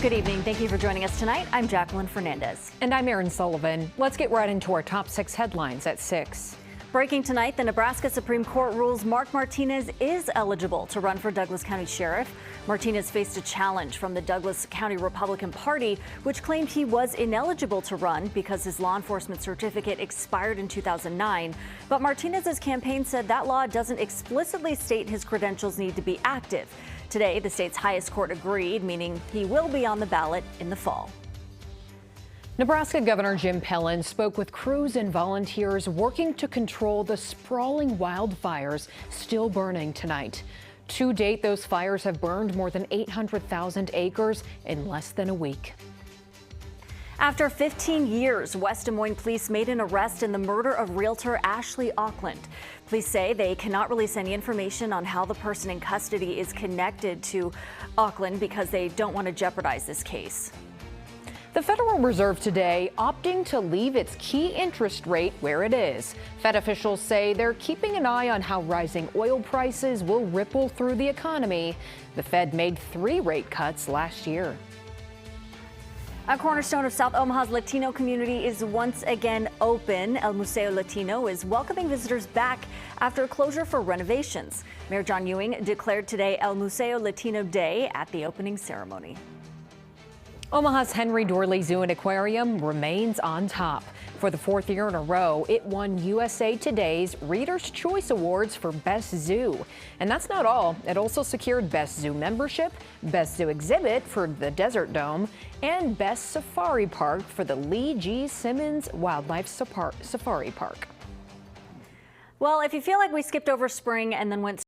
Good evening. Thank you for joining us tonight. I'm Jacqueline Fernandez. And I'm Erin Sullivan. Let's get right into our top 6 headlines at 6. Breaking tonight, the Nebraska Supreme Court rules Mark Martinez is eligible to run for Douglas County Sheriff. Martinez faced a challenge from the Douglas County Republican Party, which claimed he was ineligible to run because his law enforcement certificate expired in 2009. But Martinez's campaign said that law doesn't explicitly state his credentials need to be active. Today, the state's highest court agreed, meaning he will be on the ballot in the fall. Nebraska Governor Jim Pillen spoke with crews and volunteers working to control the sprawling wildfires still burning tonight. To date, those fires have burned more than 800,000 acres in less than a week. After 15 years, West Des Moines police made an arrest in the murder of realtor Ashley Auckland. Police say they cannot release any information on how the person in custody is connected to Auckland because they don't want to jeopardize this case. The Federal Reserve today opting to leave its key interest rate where it is. Fed officials say they're keeping an eye on how rising oil prices will ripple through the economy. The Fed made 3 rate cuts last year. A cornerstone of South Omaha's Latino community is once again open. El Museo Latino is welcoming visitors back after closure for renovations. Mayor John Ewing declared today El Museo Latino Day at the opening ceremony. Omaha's Henry Dorley Zoo and Aquarium remains on top. For the 4th year in a row, it won USA Today's Reader's Choice Awards for Best Zoo. And that's not all. It also secured Best Zoo Membership, Best Zoo Exhibit for the Desert Dome, and Best Safari Park for the Lee G. Simmons Wildlife Safari Park. Well, if you feel like we skipped over spring and then went